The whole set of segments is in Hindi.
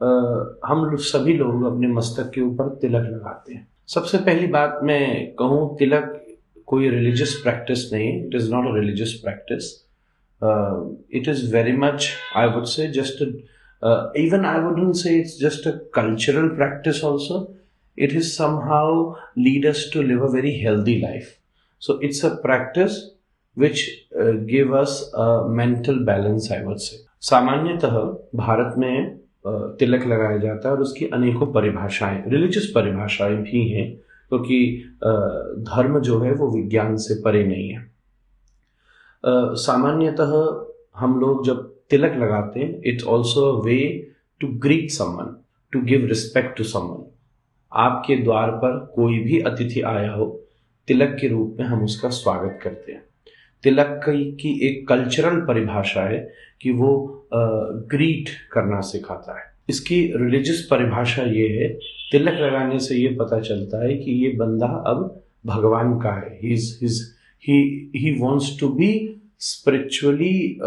सभी लोग अपने मस्तक के ऊपर तिलक लगाते हैं। सबसे पहली बात मैं कहूँ, तिलक कोई रिलीजियस प्रैक्टिस नहीं, it is not a religious practice. It is very much, I would say, just even I wouldn't say it's just a cultural practice also. It is somehow lead us to live a very healthy life. So it's a practice which give us a mental balance, I would say. सामान्यतः भारत में तिलक लगाया जाता है और उसकी अनेकों परिभाषाएं, रिलीजियस परिभाषाएं भी हैं, क्योंकि धर्म जो है वो विज्ञान से परे नहीं है. सामान्यतः हम लोग जब तिलक लगाते हैं, it's also a way to greet someone, to give respect to someone. आपके द्वार पर कोई भी अतिथि आया हो, तिलक के रूप में हम उसका स्वागत करते हैं. तिलक की एक कल्चरल परिभाषा है कि वो ग्रीट करना सिखाता है. इसकी रिलीजियस परिभाषा ये है, तिलक लगाने से ये पता चलता है कि ये बंदा अब भगवान का है. He wants to be spiritually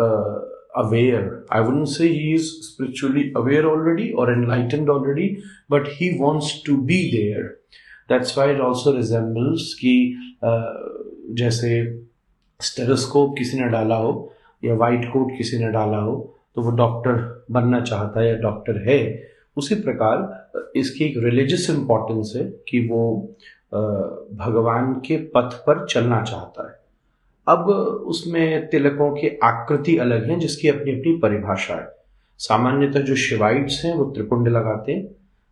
aware. I wouldn't say he is spiritually aware already or enlightened already, but he wants to be there. That's why it also resembles कि जैसे स्टेथोस्कोप किसी ने डाला हो या वाइट कोट किसी ने डाला हो तो वो डॉक्टर बनना चाहता है या डॉक्टर है. उसी प्रकार इसकी एक रिलीजियस इंपॉर्टेंस है कि वो भगवान के पथ पर चलना चाहता है. अब उसमें तिलकों की आकृति अलग है, जिसकी अपनी अपनी परिभाषा है. सामान्यतः जो शिवाइट्स हैं वो त्रिपुंड लगाते हैं,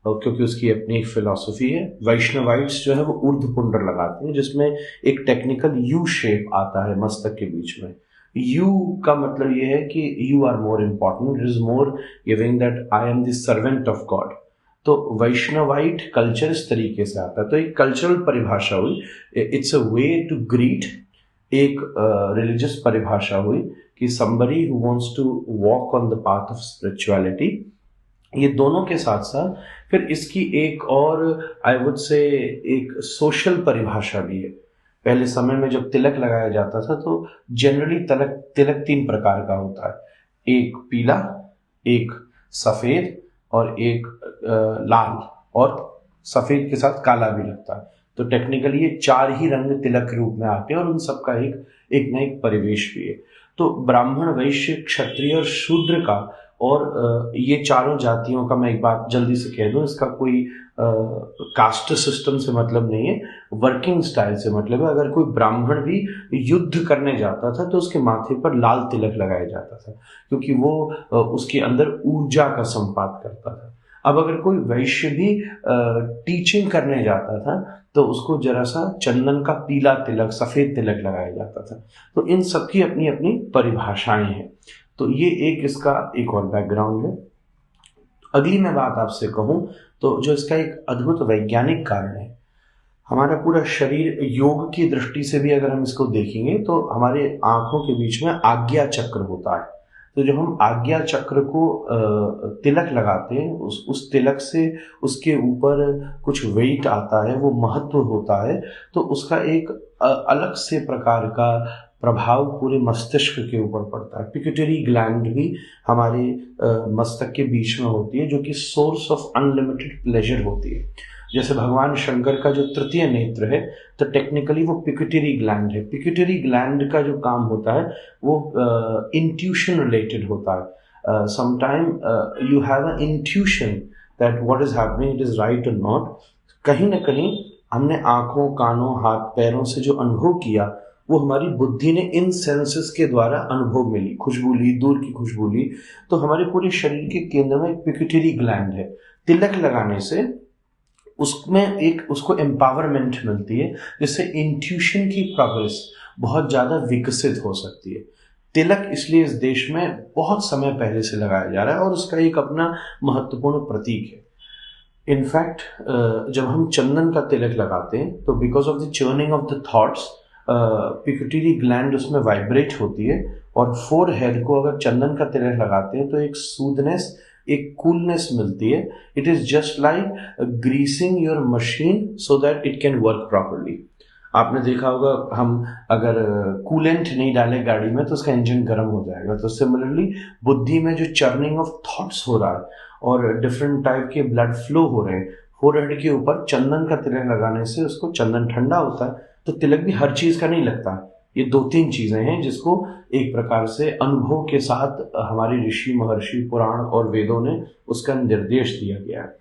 और क्योंकि उसकी अपनी एक फिलॉसफी है. वैष्णवाइट्स जो है वो ऊर्ध्वपुंड लगाते हैं, जिसमें एक टेक्निकल यू शेप आता है मस्तक के बीच में. यू का मतलब ये है कि you are more important, it is more giving that I am the servant of God. तो वैष्णवाइट कल्चर इस तरीके से आता है. तो एक कल्चरल परिभाषा हुई, it's a way to greet. एक रिलीजियस परिभाषा हुई कि somebody who wants to walk on the path of spirituality. ये दोनों के साथ साथ फिर इसकी एक और आई वुड से एक सोशल परिभाषा भी है. पहले समय में जब तिलक लगाया जाता था तो जनरली तिलक 3 प्रकार का होता है. एक पीला, एक सफेद और एक लाल, और सफेद के साथ काला भी लगता है. तो टेक्निकली ये 4 ही रंग तिलक के रूप में आते हैं और उन सबका एक ना एक परिवेश भी है. तो ब्राह्मण, वैश्य, क्षत्रिय और शूद्र का, और ये चारों जातियों का मैं एक बात जल्दी से कह दूं, इसका कोई कास्ट सिस्टम से मतलब नहीं है, वर्किंग स्टाइल से मतलब है. अगर कोई ब्राह्मण भी युद्ध करने जाता था तो उसके माथे पर लाल तिलक लगाया जाता था, क्योंकि वो उसके अंदर ऊर्जा का संपात करता था. अब अगर कोई वैश्य भी टीचिंग करने जाता था तो उसको जरा सा चंदन का पीला तिलक, सफेद तिलक लगाया जाता था. तो इन सबकी अपनी अपनी परिभाषाएं हैं. तो ये एक इसका एक और बैकग्राउंड है. अगली मैं बात आपसे कहूं तो जो इसका एक अद्भुत वैज्ञानिक कारण है, हमारा पूरा शरीर योग की दृष्टि से भी अगर हम इसको देखेंगे तो हमारे आंखों के बीच में आज्ञा चक्र होता है. तो जब हम आज्ञा चक्र को तिलक लगाते हैं, उस तिलक से उसके ऊपर कुछ वेट आता है, वो महत्व होता है, तो उसका एक अलग से प्रकार का प्रभाव पूरे मस्तिष्क के ऊपर पड़ता है. पिट्यूटरी ग्लैंड भी हमारे मस्तक के बीच में होती है, जो कि सोर्स ऑफ अनलिमिटेड प्लेजर होती है. जैसे भगवान शंकर का जो तृतीय नेत्र है, तो टेक्निकली वो पिट्यूटरी ग्लैंड है. पिट्यूटरी ग्लैंड का जो काम होता है वो इंट्यूशन रिलेटेड होता है. Sometime you have a intuition that what is happening, it is right और नॉट. कहीं ना कहीं हमने आंखों, कानों, हाथ, पैरों से जो अनुभव किया वो हमारी बुद्धि ने इन सेंसेस के द्वारा अनुभव मिली. खुशबू ली, दूर की खुशबू ली. तो हमारे पूरे शरीर के केंद्र में एक पिट्यूटरी ग्लैंड है. तिलक लगाने से उसमें एक उसको एम्पावरमेंट मिलती है, जिससे इंट्यूशन की प्रोग्रेस बहुत ज़्यादा विकसित हो सकती है. तिलक इसलिए इस देश में बहुत समय पहले से लगाया जा रहा है और उसका एक अपना महत्वपूर्ण प्रतीक है. इनफैक्ट जब हम चंदन का तिलक लगाते हैं तो because of the churning of the thoughts, pituitary gland उसमें वाइब्रेट होती है, और फोरहेड को अगर चंदन का तिलक लगाते हैं तो एक सूदनेस, एक कूलनेस मिलती है. It is just like greasing your machine so that it can work properly. आपने देखा होगा, हम अगर कूलेंट नहीं डालें गाड़ी में तो उसका इंजन गर्म हो जाएगा. तो सिमिलरली बुद्धि में जो चर्निंग ऑफ थॉट्स हो रहा है और डिफरेंट टाइप के ब्लड फ्लो हो रहे हैं। फोरहेड के ऊपर चंदन का तिलक लगाने से उसको चंदन ठंडा होता है, तो तिलक भी हर चीज का नहीं लगता। ये दो तीन चीजें हैं जिसको एक प्रकार से अनुभव के साथ हमारे ऋषि महर्षि पुराण और वेदों ने उसका निर्देश दिया गया है।